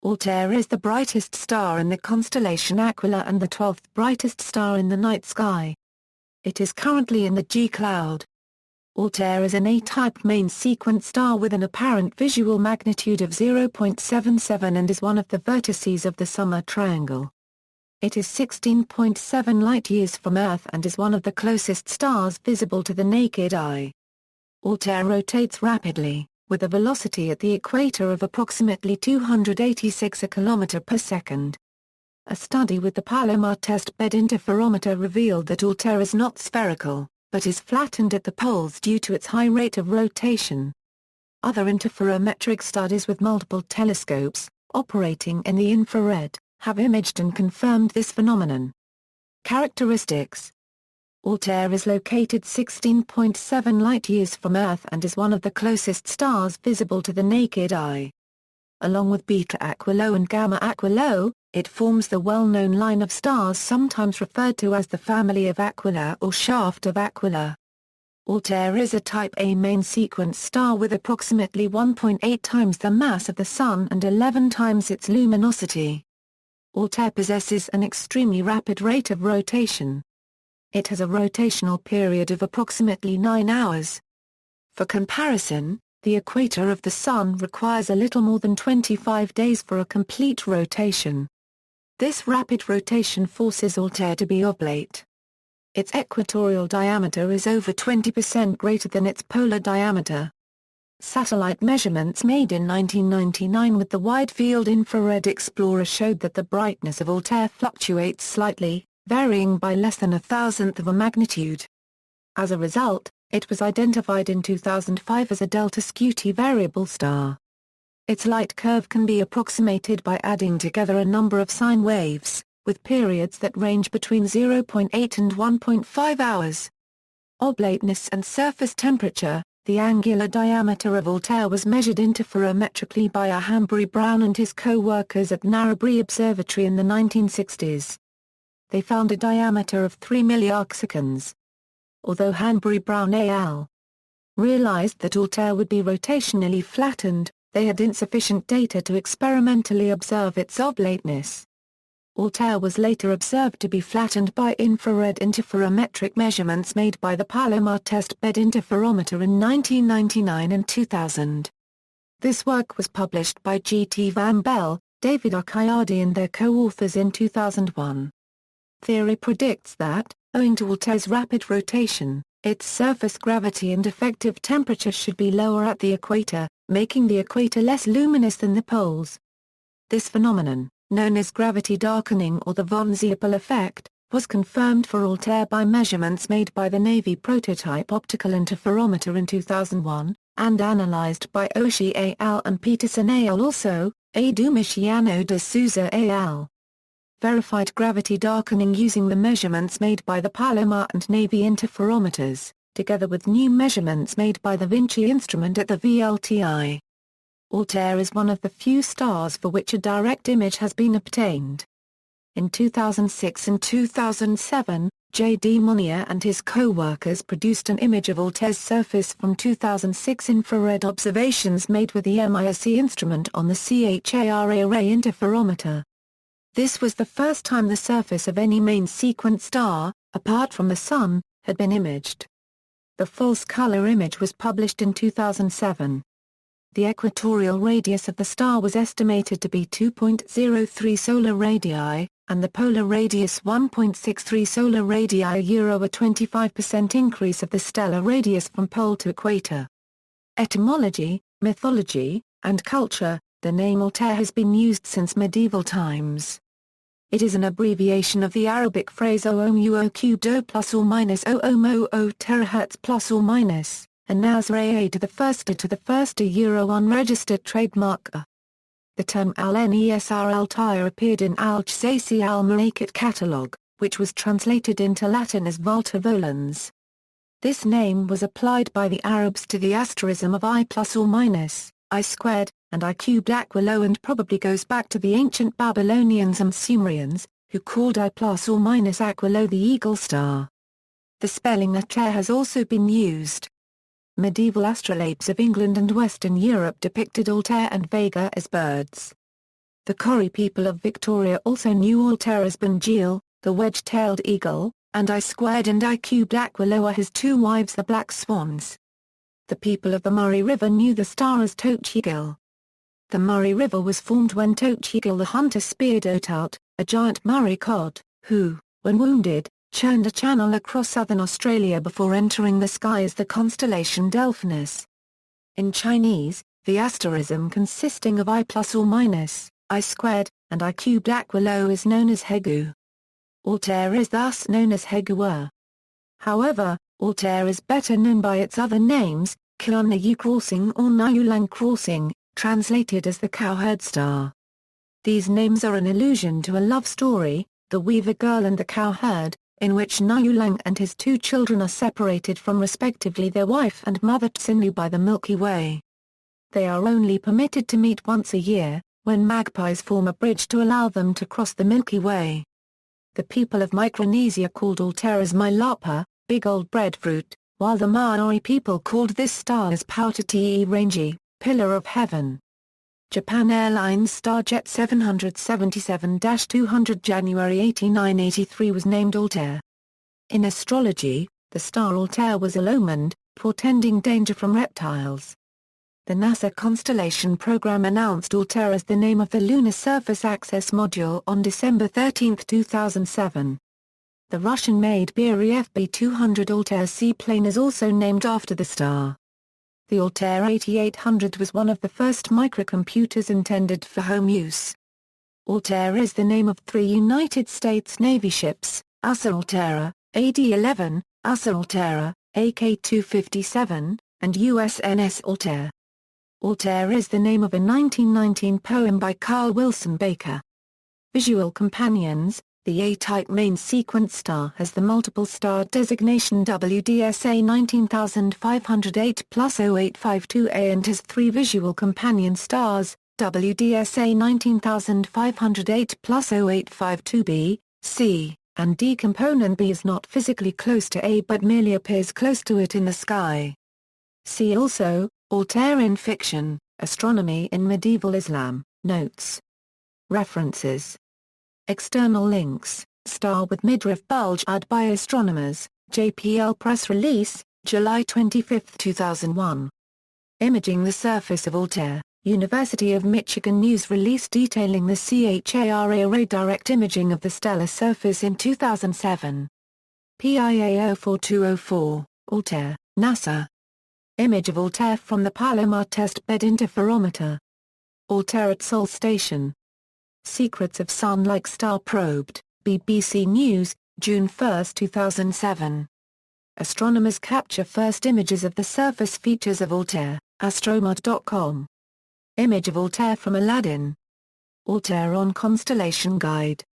Altair is the brightest star in the constellation Aquila and the 12th brightest star in the night sky. It is currently in the G cloud. Altair is an A-type main sequence star with an apparent visual magnitude of 0.77 and is one of the vertices of the Summer Triangle. It is 16.7 light-years from Earth and is one of the closest stars visible to the naked eye. Altair rotates rapidly, with a velocity at the equator of approximately 286 km per second. A study with the Palomar Testbed Interferometer revealed that Altair is not spherical, but is flattened at the poles due to its high rate of rotation. Other interferometric studies with multiple telescopes, operating in the infrared, have imaged and confirmed this phenomenon. Characteristics: Altair is located 16.7 light-years from Earth and is one of the closest stars visible to the naked eye. Along with Beta Aquilae and Gamma Aquilae, it forms the well-known line of stars sometimes referred to as the family of Aquila or shaft of Aquila. Altair is a Type A main sequence star with approximately 1.8 times the mass of the Sun and 11 times its luminosity. Altair possesses an extremely rapid rate of rotation. It has a rotational period of approximately 9 hours. For comparison, the equator of the Sun requires a little more than 25 days for a complete rotation. This rapid rotation forces Altair to be oblate. Its equatorial diameter is over 20% greater than its polar diameter. Satellite measurements made in 1999 with the Wide-Field Infrared Explorer showed that the brightness of Altair fluctuates slightly, varying by less than a thousandth of a magnitude. As a result, it was identified in 2005 as a delta Scuti variable star. Its light curve can be approximated by adding together a number of sine waves, with periods that range between 0.8 and 1.5 hours. Oblateness and surface temperature: the angular diameter of Altair was measured interferometrically by Hanbury-Brown and his co-workers at Narrabri Observatory in the 1960s. They found a diameter of 3 milliarcseconds. Although Hanbury-Brown al. realized that Altair would be rotationally flattened, they had insufficient data to experimentally observe its oblateness. Altair was later observed to be flattened by infrared interferometric measurements made by the Palomar Testbed Interferometer in 1999 and 2000. This work was published by G. T. Van Bell, David Archiadi and their co-authors in 2001. Theory predicts that, owing to Altair's rapid rotation, its surface gravity and effective temperature should be lower at the equator, making the equator less luminous than the poles. This phenomenon, known as gravity darkening or the von Zeppel effect, was confirmed for Altair by measurements made by the Navy prototype optical interferometer in 2001, and analyzed by Oshii et al. And Peterson et al. Also, Adumisciano de Souza et al. Verified gravity darkening using the measurements made by the Palomar and Navy interferometers, together with new measurements made by the Vinci instrument at the VLTI. Altair is one of the few stars for which a direct image has been obtained. In 2006 and 2007, J. D. Monier and his co-workers produced an image of Altair's surface from 2006 infrared observations made with the MISC instrument on the CHARA array interferometer. This was the first time the surface of any main sequence star, apart from the Sun, had been imaged. The false color image was published in 2007. The equatorial radius of the star was estimated to be 2.03 solar radii, and the polar radius 1.63 solar radii, a 25% increase of the stellar radius from pole to equator. Etymology, mythology, and culture. The name Altair has been used since medieval times. It is an abbreviation of the Arabic phrase OOMUOQ plus or minus OOMOO terahertz plus or minus, and Nasra to the first unregistered trademark. The term Al-Nesr Altair appeared in Al-Jazaysi al-Marakat catalogue, which was translated into Latin as Volta Volans. This name was applied by the Arabs to the asterism of I plus or minus, I squared, and I cubed Aquilo, and probably goes back to the ancient Babylonians and Sumerians, who called I plus or minus Aquilo the eagle star. The spelling Atair has also been used. Medieval astrolabes of England and Western Europe depicted Altair and Vega as birds. The Kori people of Victoria also knew Altair as Benjil, the wedge-tailed eagle, and I² and I³ Aquila were his two wives the black swans. The people of the Murray River knew the star as Tochigil. The Murray River was formed when Tochigil the hunter speared Otout, a giant Murray cod, who, when wounded, churned a channel across southern Australia before entering the sky as the constellation Delphinus. In Chinese, the asterism consisting of I plus or minus, I², and I³ Aquila is known as Hegu. Altair is thus known as Hegu. However, Altair is better known by its other names, Qianyu crossing or Nayulang crossing, translated as the cowherd star. These names are an allusion to a love story, The Weaver Girl and the Cowherd, in which Nayulang and his two children are separated from respectively their wife and mother Tsinlu by the Milky Way. They are only permitted to meet once a year, when magpies form a bridge to allow them to cross the Milky Way. The people of Micronesia called Altair as Mailapa, big old breadfruit, while the Maori people called this star as Pautiti Rangi, pillar of heaven. Japan Airlines Starjet 777-200 January 1883 was named Altair. In astrology, the star Altair was ill-omened, portending danger from reptiles. The NASA Constellation Program announced Altair as the name of the Lunar Surface Access Module on December 13, 2007. The Russian-made Beery FB-200 Altair seaplane is also named after the star. The Altair 8800 was one of the first microcomputers intended for home use. Altair is the name of three United States Navy ships, USS Altair, AD-11, USS Altair, AK-257, and USNS Altair. Altair is the name of a 1919 poem by Carl Wilson Baker. Visual companions. The A-type main sequence star has the multiple star designation WDSA 19508+0852A and has three visual companion stars, WDSA 19508+0852B, C, and D. Component B is not physically close to A but merely appears close to it in the sky. See also, Altair in fiction, astronomy in medieval Islam, notes. References. External links, Star with midriff bulge ad by astronomers, JPL press release, July 25, 2001. Imaging the surface of Altair, University of Michigan news release detailing the CHARA array direct imaging of the stellar surface in 2007. PIA 04204, Altair, NASA. Image of Altair from the Palomar Testbed Interferometer. Altair at Sol Station. Secrets of Sun-like Star Probed, BBC News, June 1, 2007. Astronomers capture first images of the surface features of Altair, astromod.com. Image of Altair from Aladdin. Altair on Constellation Guide.